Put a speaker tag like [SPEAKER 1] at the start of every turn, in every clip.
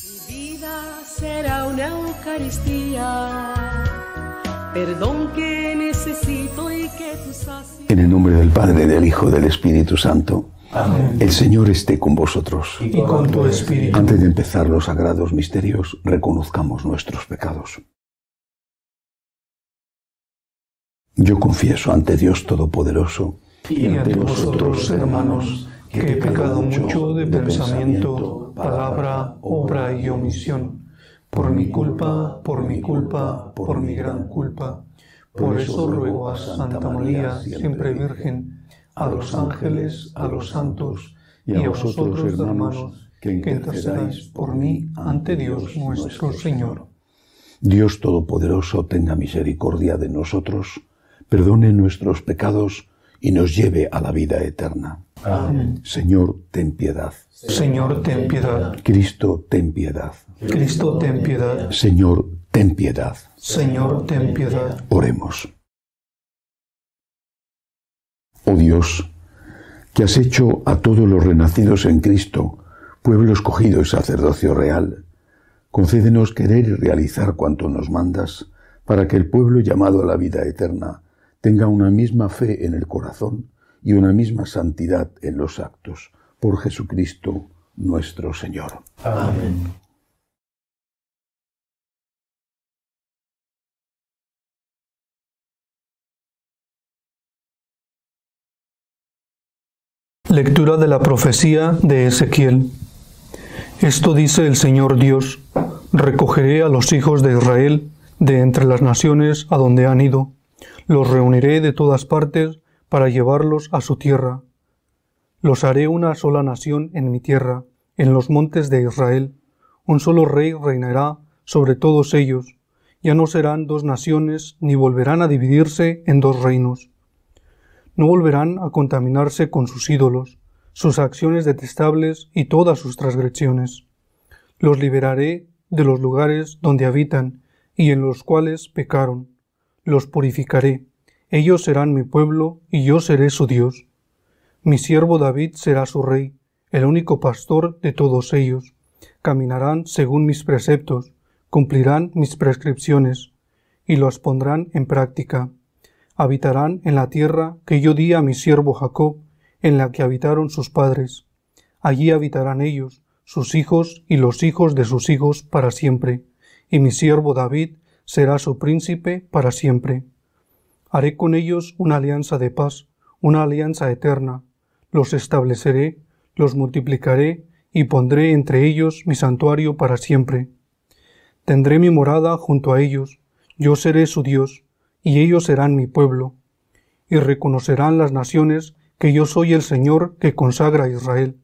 [SPEAKER 1] Mi vida será una Eucaristía, perdón que necesito y que tú sacies.
[SPEAKER 2] En el nombre del Padre, del Hijo, del Espíritu Santo.
[SPEAKER 3] Amén.
[SPEAKER 2] El Señor esté con vosotros.
[SPEAKER 3] Y con tu espíritu.
[SPEAKER 2] Antes de empezar los sagrados misterios, reconozcamos nuestros pecados. Yo confieso ante Dios Todopoderoso
[SPEAKER 3] Y ante vosotros, hermanos, que he pecado mucho de pensamiento, palabra, obra y omisión, por mi culpa, por mi gran culpa. Por eso ruego a Santa María, siempre Virgen, a los ángeles, a los santos y a vosotros, hermanos, que intercedáis por mí ante Dios nuestro Señor.
[SPEAKER 2] Dios Todopoderoso tenga misericordia de nosotros, perdone nuestros pecados y nos lleve a la vida eterna.
[SPEAKER 3] Amén.
[SPEAKER 2] Señor, ten piedad.
[SPEAKER 3] Señor, ten piedad.
[SPEAKER 2] Cristo, ten piedad.
[SPEAKER 3] Cristo, ten piedad.
[SPEAKER 2] Señor, ten piedad.
[SPEAKER 3] Señor, ten piedad.
[SPEAKER 2] Oremos. Oh Dios, que has hecho a todos los renacidos en Cristo, pueblo escogido y sacerdocio real, concédenos querer y realizar cuanto nos mandas, para que el pueblo llamado a la vida eterna tenga una misma fe en el corazón y una misma santidad en los actos. Por Jesucristo nuestro Señor.
[SPEAKER 3] Amén. Lectura de la profecía de Ezequiel. Esto dice el Señor Dios: recogeré a los hijos de Israel de entre las naciones a donde han ido, los reuniré de todas partes para llevarlos a su tierra. Los haré una sola nación en mi tierra, en los montes de Israel. Un solo rey reinará sobre todos ellos. Ya no serán dos naciones, ni volverán a dividirse en dos reinos. No volverán a contaminarse con sus ídolos, sus acciones detestables y todas sus transgresiones. Los liberaré de los lugares donde habitan y en los cuales pecaron. Los purificaré. Ellos serán mi pueblo y yo seré su Dios. Mi siervo David será su rey, el único pastor de todos ellos. Caminarán según mis preceptos, cumplirán mis prescripciones y los pondrán en práctica. Habitarán en la tierra que yo di a mi siervo Jacob, en la que habitaron sus padres. Allí habitarán ellos, sus hijos y los hijos de sus hijos para siempre, y mi siervo David será su príncipe para siempre. Haré con ellos una alianza de paz, una alianza eterna. Los estableceré, los multiplicaré y pondré entre ellos mi santuario para siempre. Tendré mi morada junto a ellos, yo seré su Dios, y ellos serán mi pueblo. Y reconocerán las naciones que yo soy el Señor que consagra a Israel,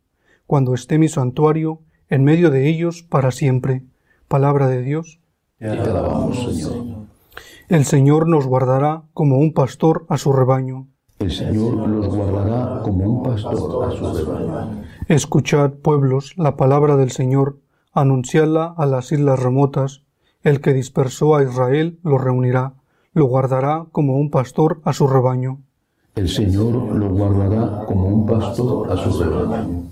[SPEAKER 3] cuando esté mi santuario en medio de ellos para siempre. Palabra de Dios.
[SPEAKER 2] Te alabamos, Señor.
[SPEAKER 3] El Señor nos guardará como un pastor a su rebaño.
[SPEAKER 2] El Señor los guardará como un pastor a su rebaño.
[SPEAKER 3] Escuchad, pueblos, la palabra del Señor, anunciadla a las islas remotas. El que dispersó a Israel lo reunirá, lo guardará como un pastor a su rebaño.
[SPEAKER 2] El Señor lo guardará como un pastor a su rebaño.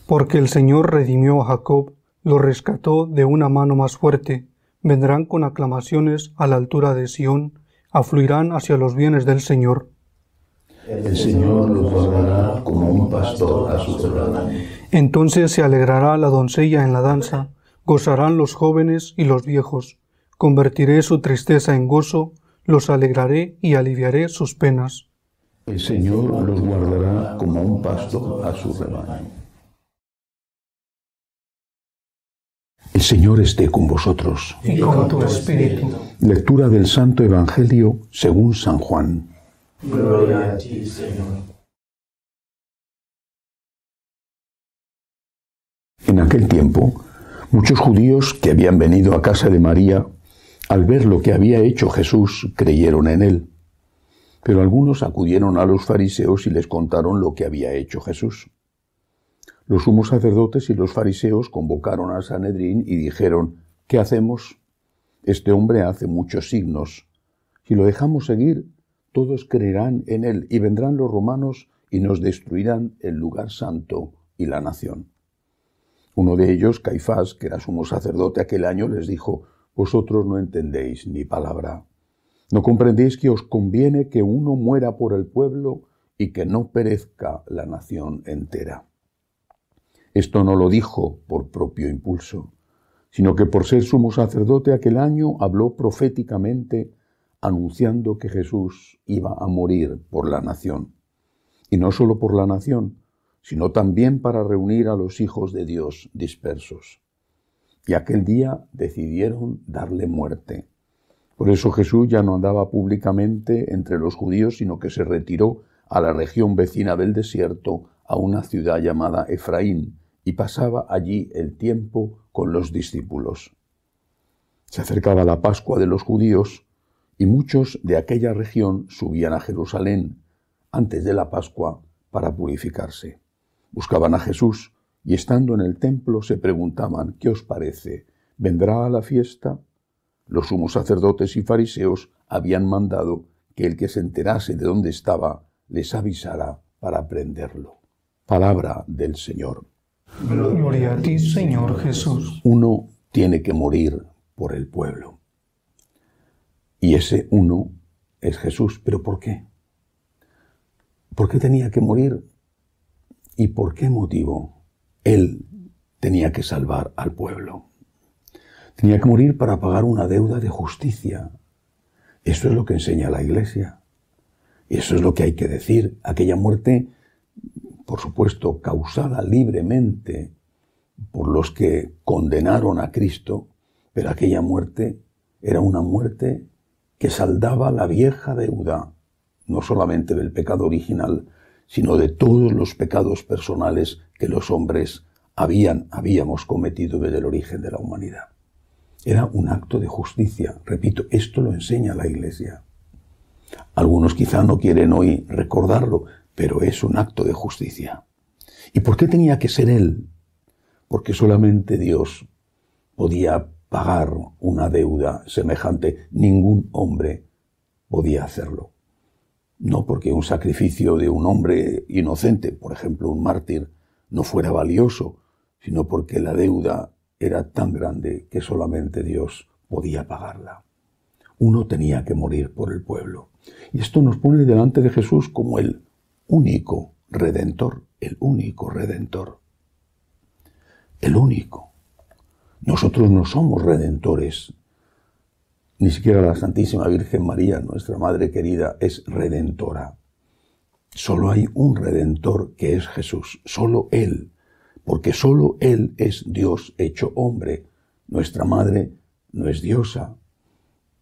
[SPEAKER 3] Porque el Señor redimió a Jacob, lo rescató de una mano más fuerte. Vendrán con aclamaciones a la altura de Sión, afluirán hacia los bienes del Señor.
[SPEAKER 2] El Señor los guardará como un pastor a su rebaño.
[SPEAKER 3] Entonces se alegrará la doncella en la danza, gozarán los jóvenes y los viejos. Convertiré su tristeza en gozo, los alegraré y aliviaré sus penas.
[SPEAKER 2] El Señor los guardará como un pastor a su rebaño. El Señor esté con vosotros.
[SPEAKER 3] Y con tu espíritu.
[SPEAKER 2] Lectura del Santo Evangelio según San Juan.
[SPEAKER 3] Gloria a ti, Señor.
[SPEAKER 2] En aquel tiempo, muchos judíos que habían venido a casa de María, al ver lo que había hecho Jesús, creyeron en él. Pero algunos acudieron a los fariseos y les contaron lo que había hecho Jesús. Los sumos sacerdotes y los fariseos convocaron al Sanedrín y dijeron: ¿qué hacemos? Este hombre hace muchos signos. Si lo dejamos seguir, todos creerán en él y vendrán los romanos y nos destruirán el lugar santo y la nación. Uno de ellos, Caifás, que era sumo sacerdote aquel año, les dijo: «Vosotros no entendéis ni palabra. ¿No comprendéis que os conviene que uno muera por el pueblo y que no perezca la nación entera?» Esto no lo dijo por propio impulso, sino que por ser sumo sacerdote aquel año habló proféticamente, anunciando que Jesús iba a morir por la nación. Y no solo por la nación, sino también para reunir a los hijos de Dios dispersos. Y aquel día decidieron darle muerte. Por eso Jesús ya no andaba públicamente entre los judíos, sino que se retiró a la región vecina del desierto, a una ciudad llamada Efraín, y pasaba allí el tiempo con los discípulos. Se acercaba la Pascua de los judíos, y muchos de aquella región subían a Jerusalén antes de la Pascua para purificarse. Buscaban a Jesús y estando en el templo se preguntaban: «¿Qué os parece? ¿Vendrá a la fiesta?». Los sumos sacerdotes y fariseos habían mandado que el que se enterase de dónde estaba les avisara para prenderlo. Palabra del Señor.
[SPEAKER 3] Gloria a ti, Señor Jesús.
[SPEAKER 2] Uno tiene que morir por el pueblo. Y ese uno es Jesús. ¿Pero por qué? ¿Por qué tenía que morir? ¿Y por qué motivo? Él tenía que salvar al pueblo. Tenía que morir para pagar una deuda de justicia. Eso es lo que enseña la Iglesia. Y eso es lo que hay que decir. Aquella muerte, por supuesto, causada libremente por los que condenaron a Cristo, pero aquella muerte era una muerte que saldaba la vieja deuda, no solamente del pecado original, sino de todos los pecados personales que los hombres habíamos cometido desde el origen de la humanidad. Era un acto de justicia. Repito, esto lo enseña la Iglesia. Algunos quizá no quieren hoy recordarlo, pero es un acto de justicia. ¿Y por qué tenía que ser Él? Porque solamente Dios podía pagar una deuda semejante. Ningún hombre podía hacerlo. No porque un sacrificio de un hombre inocente, por ejemplo un mártir, no fuera valioso, sino porque la deuda era tan grande que solamente Dios podía pagarla. Uno tenía que morir por el pueblo. Y esto nos pone delante de Jesús como el único Redentor, el único Redentor. El único. Nosotros no somos redentores. Ni siquiera la Santísima Virgen María, nuestra Madre querida, es redentora. Solo hay un Redentor que es Jesús, solo Él, porque solo Él es Dios hecho hombre. Nuestra Madre no es diosa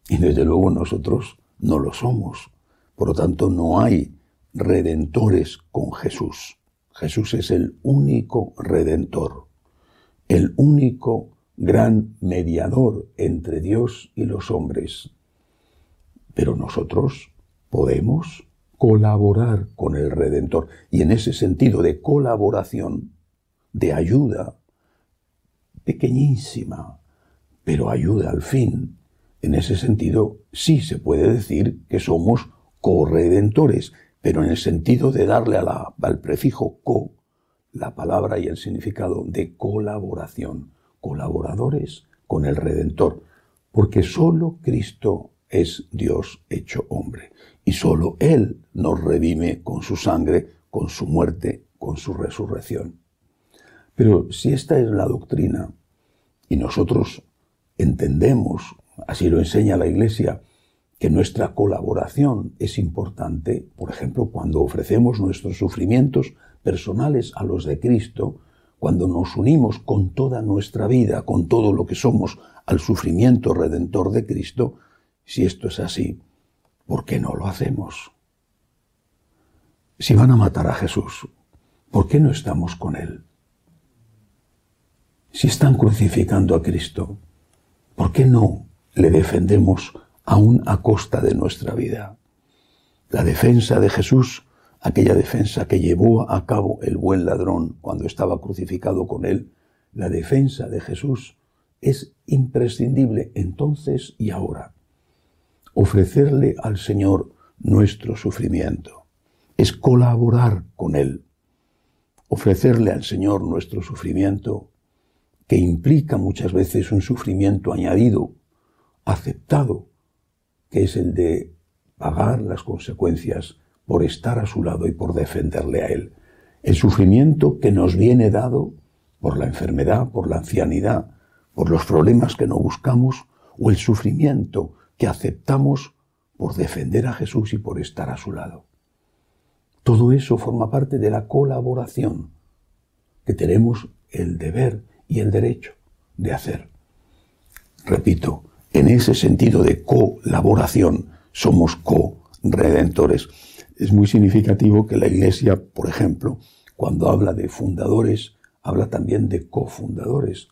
[SPEAKER 2] y desde luego nosotros no lo somos. Por lo tanto, no hay redentores con Jesús. Jesús es el único Redentor, el único gran mediador entre Dios y los hombres. Pero nosotros podemos colaborar con el Redentor. Y en ese sentido de colaboración, de ayuda, pequeñísima, pero ayuda al fin, en ese sentido sí se puede decir que somos corredentores, pero en el sentido de darle al prefijo co la palabra y el significado de colaboración. Colaboradores con el Redentor, porque solo Cristo es Dios hecho hombre, y solo Él nos redime con su sangre, con su muerte, con su resurrección. Pero si esta es la doctrina, y nosotros entendemos, así lo enseña la Iglesia, que nuestra colaboración es importante, por ejemplo, cuando ofrecemos nuestros sufrimientos personales a los de Cristo, cuando nos unimos con toda nuestra vida, con todo lo que somos, al sufrimiento redentor de Cristo, si esto es así, ¿por qué no lo hacemos? Si van a matar a Jesús, ¿por qué no estamos con Él? Si están crucificando a Cristo, ¿por qué no le defendemos aún a costa de nuestra vida? La defensa de Jesús, aquella defensa que llevó a cabo el buen ladrón cuando estaba crucificado con él, la defensa de Jesús es imprescindible entonces y ahora. Ofrecerle al Señor nuestro sufrimiento es colaborar con Él. Ofrecerle al Señor nuestro sufrimiento que implica muchas veces un sufrimiento añadido, aceptado, que es el de pagar las consecuencias por estar a su lado y por defenderle a él. El sufrimiento que nos viene dado por la enfermedad, por la ancianidad, por los problemas que no buscamos, o el sufrimiento que aceptamos por defender a Jesús y por estar a su lado. Todo eso forma parte de la colaboración que tenemos el deber y el derecho de hacer. Repito, en ese sentido de colaboración somos co-redentores. Es muy significativo que la Iglesia, por ejemplo, cuando habla de fundadores, habla también de cofundadores.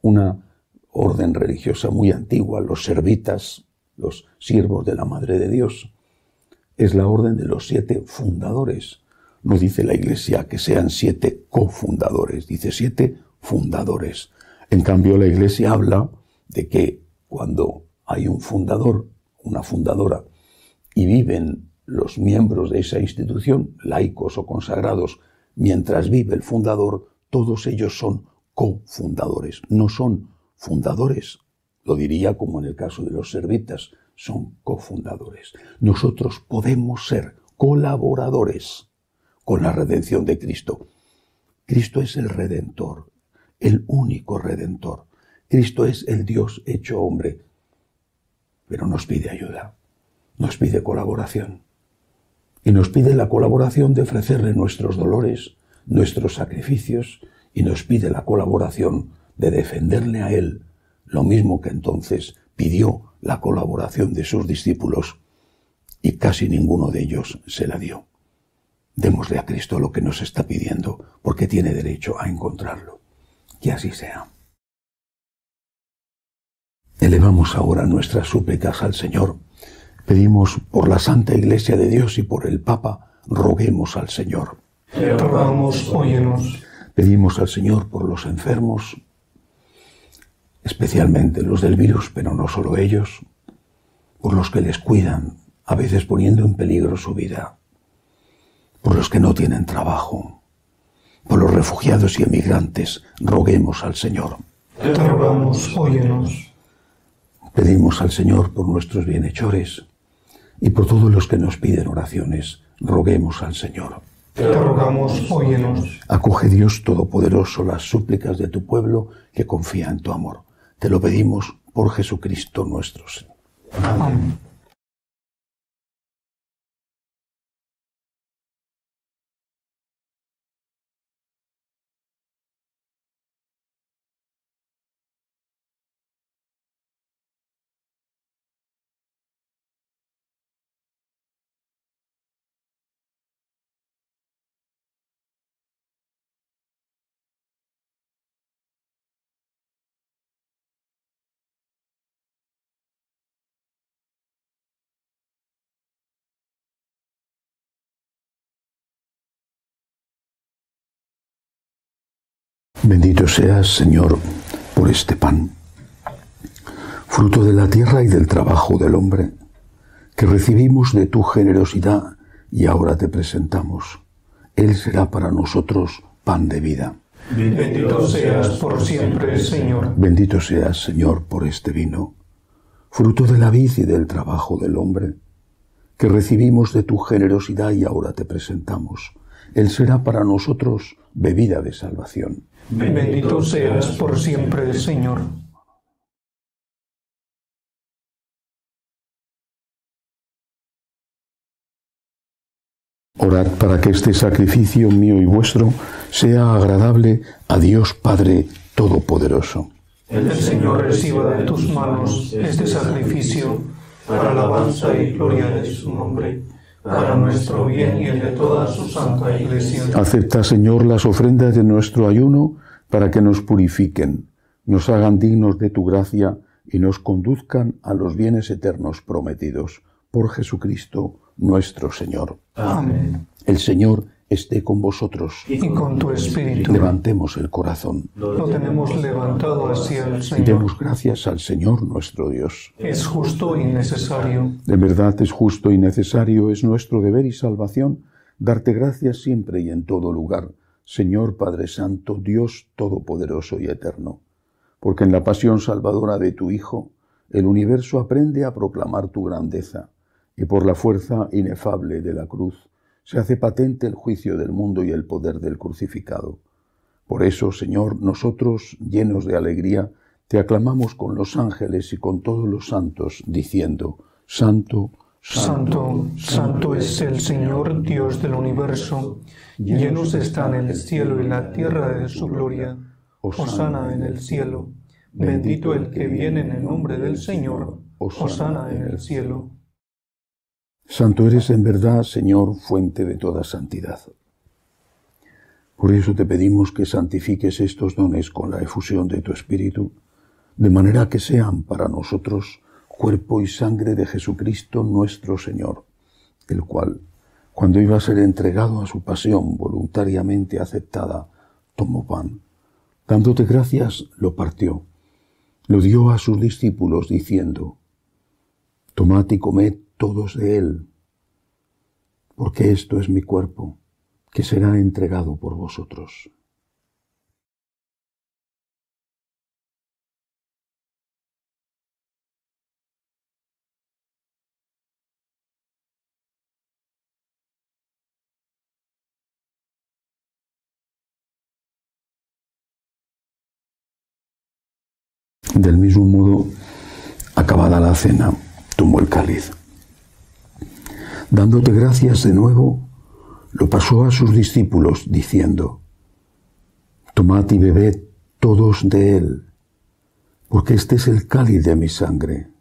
[SPEAKER 2] Una orden religiosa muy antigua, los servitas, los siervos de la Madre de Dios, es la orden de los 7 fundadores. No dice la Iglesia que sean 7 cofundadores, dice 7 fundadores. En cambio, la Iglesia habla de que cuando hay un fundador, una fundadora, y viven los miembros de esa institución, laicos o consagrados, mientras vive el fundador, todos ellos son cofundadores, no son fundadores. Lo diría como en el caso de los servitas, son cofundadores. Nosotros podemos ser colaboradores con la redención de Cristo. Cristo es el Redentor, el único Redentor. Cristo es el Dios hecho hombre, pero nos pide ayuda, nos pide colaboración. Y nos pide la colaboración de ofrecerle nuestros dolores, nuestros sacrificios, y nos pide la colaboración de defenderle a Él, lo mismo que entonces pidió la colaboración de sus discípulos, y casi ninguno de ellos se la dio. Démosle a Cristo lo que nos está pidiendo, porque tiene derecho a encontrarlo. Que así sea. Elevamos ahora nuestras súplicas al Señor. Pedimos por la Santa Iglesia de Dios y por el Papa, roguemos al Señor.
[SPEAKER 3] Te rogamos, óyenos.
[SPEAKER 2] Pedimos al Señor por los enfermos, especialmente los del virus, pero no solo ellos, por los que les cuidan, a veces poniendo en peligro su vida, por los que no tienen trabajo, por los refugiados y emigrantes, roguemos al Señor.
[SPEAKER 3] Te rogamos, óyenos.
[SPEAKER 2] Pedimos al Señor por nuestros bienhechores y por todos los que nos piden oraciones, roguemos al Señor.
[SPEAKER 3] Te rogamos, óyenos.
[SPEAKER 2] Acoge, Dios Todopoderoso, las súplicas de tu pueblo que confía en tu amor. Te lo pedimos por Jesucristo nuestro Señor.
[SPEAKER 3] Amén.
[SPEAKER 2] Bendito seas, Señor, por este pan, fruto de la tierra y del trabajo del hombre, que recibimos de tu generosidad y ahora te presentamos. Él será para nosotros pan de vida.
[SPEAKER 3] Bendito seas por siempre, Señor.
[SPEAKER 2] Bendito seas, Señor, por este vino, fruto de la vid y del trabajo del hombre, que recibimos de tu generosidad y ahora te presentamos. Él será para nosotros bebida de salvación.
[SPEAKER 3] Bendito seas por siempre, Señor.
[SPEAKER 2] Orad para que este sacrificio mío y vuestro sea agradable a Dios Padre Todopoderoso.
[SPEAKER 3] El Señor reciba de tus manos este sacrificio para alabanza y gloria de su nombre, para nuestro bien y el de toda su santa Iglesia.
[SPEAKER 2] Acepta, Señor, las ofrendas de nuestro ayuno para que nos purifiquen, nos hagan dignos de tu gracia y nos conduzcan a los bienes eternos prometidos. Por Jesucristo nuestro Señor.
[SPEAKER 3] Amén.
[SPEAKER 2] El Señor esté con vosotros.
[SPEAKER 3] Y con tu espíritu.
[SPEAKER 2] Levantemos el corazón.
[SPEAKER 3] Lo tenemos levantado hacia el Señor.
[SPEAKER 2] Demos gracias al Señor nuestro Dios.
[SPEAKER 3] Es justo y necesario.
[SPEAKER 2] De verdad es justo y necesario, es nuestro deber y salvación, darte gracias siempre y en todo lugar, Señor Padre Santo, Dios Todopoderoso y Eterno. porque en la pasión salvadora de tu Hijo, el universo aprende a proclamar tu grandeza, y por la fuerza inefable de la cruz se hace patente el juicio del mundo y el poder del crucificado. Por eso, Señor, nosotros, llenos de alegría, te aclamamos con los ángeles y con todos los santos, diciendo: Santo,
[SPEAKER 3] Santo, santo es el Señor Dios del universo, llenos están el cielo y la tierra de su gloria. Hosana en el cielo, bendito el que viene en el nombre del Señor, hosana en el cielo.
[SPEAKER 2] Santo eres en verdad, Señor, fuente de toda santidad. Por eso te pedimos que santifiques estos dones con la efusión de tu Espíritu, de manera que sean para nosotros cuerpo y sangre de Jesucristo nuestro Señor, el cual, cuando iba a ser entregado a su pasión voluntariamente aceptada, tomó pan. Dándote gracias, lo partió, lo dio a sus discípulos, diciendo: Tomad y comed todos de él, porque esto es mi cuerpo, que será entregado por vosotros. Del mismo modo, acabada la cena, tomó el cáliz. Dándote gracias de nuevo, lo pasó a sus discípulos, diciendo: Tomad y bebed todos de él, porque este es el cáliz de mi sangre,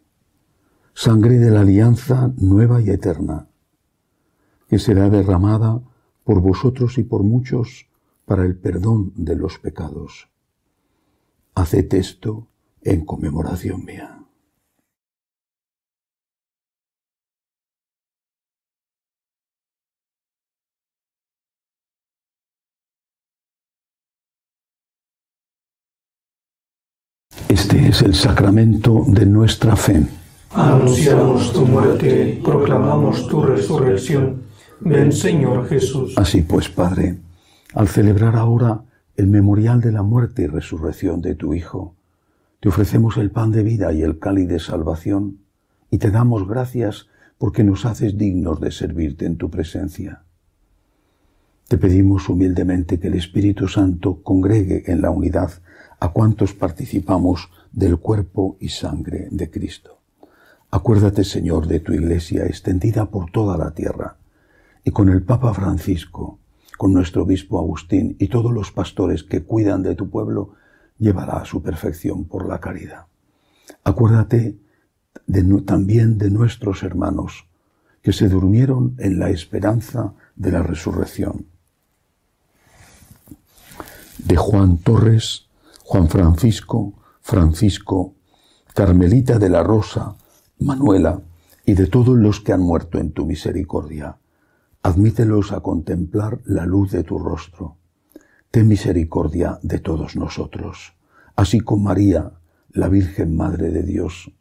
[SPEAKER 2] sangre de la alianza nueva y eterna, que será derramada por vosotros y por muchos para el perdón de los pecados. Haced esto en conmemoración mía. Este es el sacramento de nuestra fe.
[SPEAKER 3] Anunciamos tu muerte, proclamamos tu resurrección. Ven, Señor Jesús.
[SPEAKER 2] Así pues, Padre, al celebrar ahora el memorial de la muerte y resurrección de tu Hijo, te ofrecemos el pan de vida y el cáliz de salvación, y te damos gracias porque nos haces dignos de servirte en tu presencia. Te pedimos humildemente que el Espíritu Santo congregue en la unidad a cuantos participamos del cuerpo y sangre de Cristo. Acuérdate, Señor, de tu Iglesia extendida por toda la tierra, y con el Papa Francisco, con nuestro obispo Agustín y todos los pastores que cuidan de tu pueblo, llévala a su perfección por la caridad. Acuérdate también de nuestros hermanos que se durmieron en la esperanza de la resurrección. De Juan Torres, Juan Francisco, Carmelita de la Rosa, Manuela y de todos los que han muerto en tu misericordia. Admítelos a contemplar la luz de tu rostro. Ten misericordia de todos nosotros, así con María, la Virgen Madre de Dios,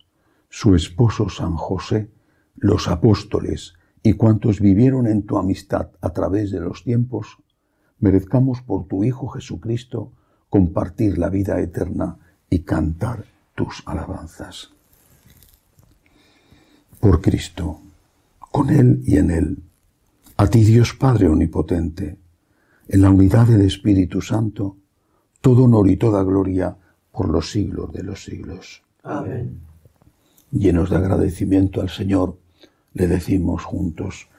[SPEAKER 2] su esposo San José, los apóstoles y cuantos vivieron en tu amistad a través de los tiempos, merezcamos por tu Hijo Jesucristo compartir la vida eterna y cantar tus alabanzas. Por Cristo, con Él y en Él, a ti Dios Padre Omnipotente, en la unidad del Espíritu Santo, todo honor y toda gloria por los siglos de los siglos.
[SPEAKER 4] Amén.
[SPEAKER 2] Llenos de agradecimiento al Señor, le decimos juntos: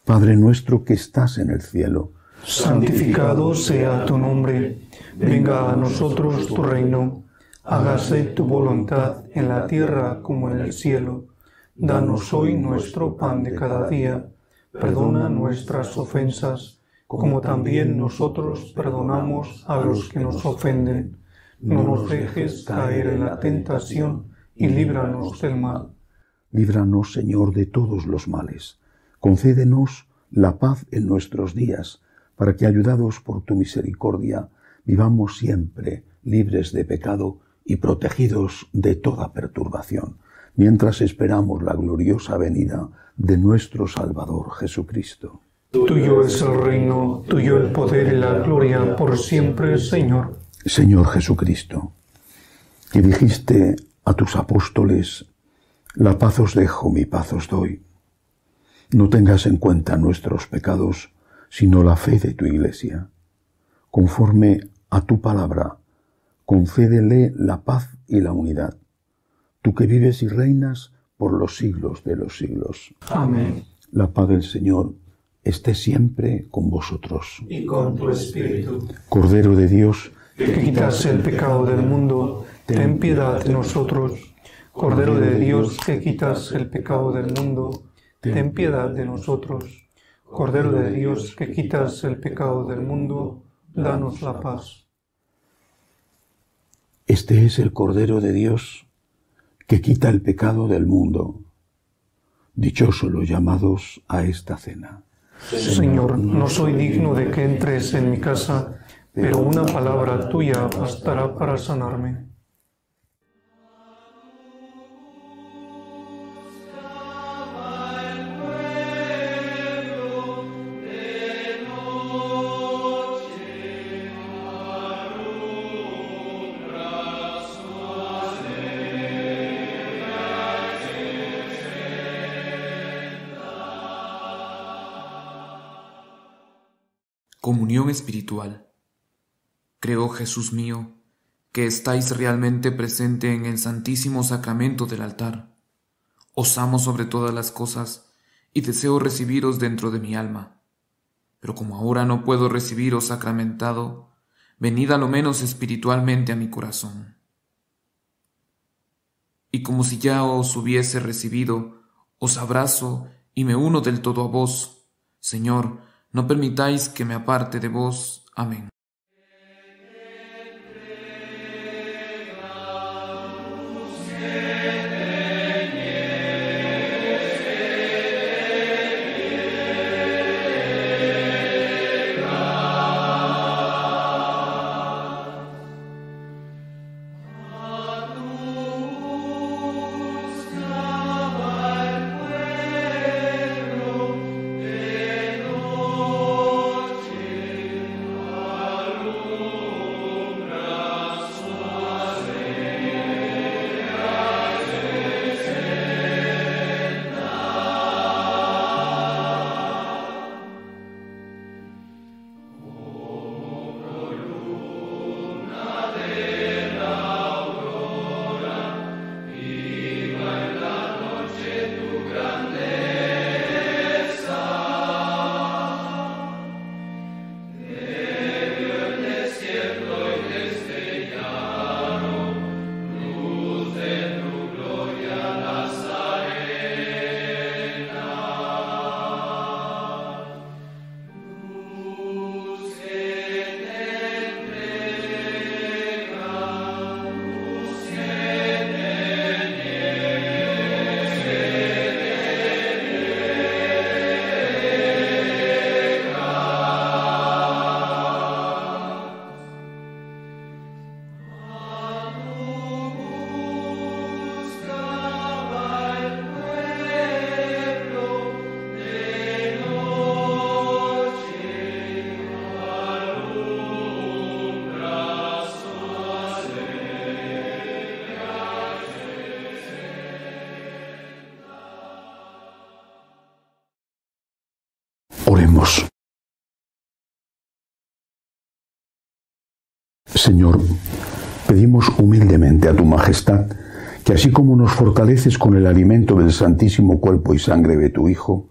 [SPEAKER 2] Padre nuestro que estás en el cielo,
[SPEAKER 3] santificado sea tu nombre, venga a nosotros tu reino, hágase tu voluntad en la tierra como en el cielo. Danos hoy nuestro pan de cada día, perdona nuestras ofensas, como también nosotros perdonamos a los que nos ofenden. No nos dejes caer en la tentación y líbranos del mal.
[SPEAKER 2] Líbranos, Señor, de todos los males. Concédenos la paz en nuestros días, para que, ayudados por tu misericordia, vivamos siempre libres de pecado y protegidos de toda perturbación, mientras esperamos la gloriosa venida de nuestro Salvador Jesucristo.
[SPEAKER 3] Tuyo es el reino, tuyo el poder y la gloria por siempre, Señor.
[SPEAKER 2] Señor Jesucristo, que dijiste a tus apóstoles: la paz os dejo, mi paz os doy. No tengas en cuenta nuestros pecados, sino la fe de tu Iglesia. Conforme a tu palabra, concédele la paz y la unidad. Tú que vives y reinas por los siglos de los siglos.
[SPEAKER 3] Amén.
[SPEAKER 2] La paz del Señor esté siempre con vosotros.
[SPEAKER 3] Y con tu espíritu.
[SPEAKER 2] Cordero de Dios,
[SPEAKER 3] Que quitas el pecado del mundo, ten piedad de nosotros. Cordero de Dios, que quitas el pecado del mundo, ten piedad de nosotros. Cordero de Dios, que quitas el pecado del mundo, danos la paz.
[SPEAKER 2] este es el Cordero de Dios que quita el pecado del mundo. Dichosos los llamados a esta cena.
[SPEAKER 3] Señor, no soy digno de que entres en mi casa, pero una palabra tuya bastará para sanarme.
[SPEAKER 4] Comunión espiritual. Creo, Jesús mío, que estáis realmente presente en el Santísimo Sacramento del altar. Os amo sobre todas las cosas y deseo recibiros dentro de mi alma. Pero como ahora no puedo recibiros sacramentado, venid a lo menos espiritualmente a mi corazón. Y como si ya os hubiese recibido, os abrazo y me uno del todo a vos. Señor, no permitáis que me aparte de vos. Amén.
[SPEAKER 2] Oremos. Señor, pedimos humildemente a tu majestad que así como nos fortaleces con el alimento del santísimo cuerpo y sangre de tu Hijo,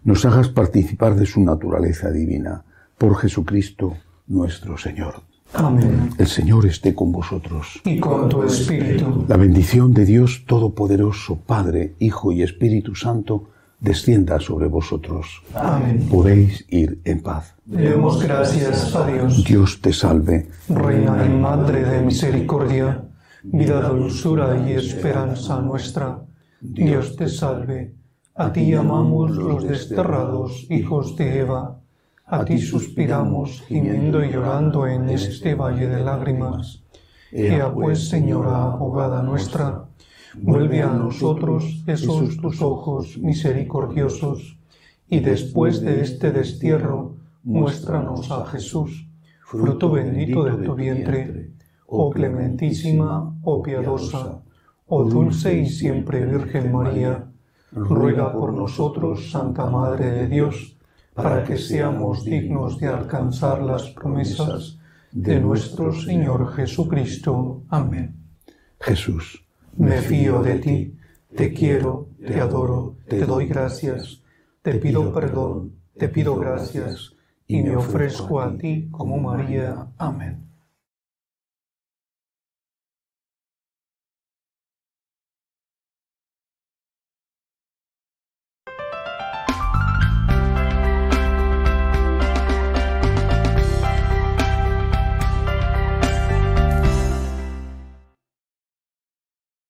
[SPEAKER 2] nos hagas participar de su naturaleza divina, por Jesucristo nuestro Señor.
[SPEAKER 3] Amén.
[SPEAKER 2] El Señor esté con vosotros.
[SPEAKER 3] Y con tu espíritu.
[SPEAKER 2] La bendición de Dios Todopoderoso, Padre, Hijo y Espíritu Santo, descienda sobre vosotros.
[SPEAKER 3] Amén.
[SPEAKER 2] Podéis ir en paz.
[SPEAKER 3] Demos gracias a Dios.
[SPEAKER 2] Dios te salve,
[SPEAKER 3] Reina y Madre de misericordia, vida, dulzura y esperanza nuestra. Dios te salve. A ti llamamos los desterrados hijos de Eva. A ti suspiramos, gimiendo y llorando en este valle de lágrimas. Ea pues, Señora, abogada nuestra, vuelve a nosotros esos tus ojos misericordiosos, y después de este destierro, muéstranos a Jesús, fruto bendito de tu vientre. oh clementísima, oh piadosa, oh dulce y siempre Virgen María, ruega por nosotros, Santa Madre de Dios, para que seamos dignos de alcanzar las promesas de nuestro Señor Jesucristo. Amén.
[SPEAKER 2] Jesús,
[SPEAKER 3] Me fío de ti, te quiero, te adoro, te doy gracias, te pido perdón, te pido gracias, y me ofrezco a ti como María. Amén.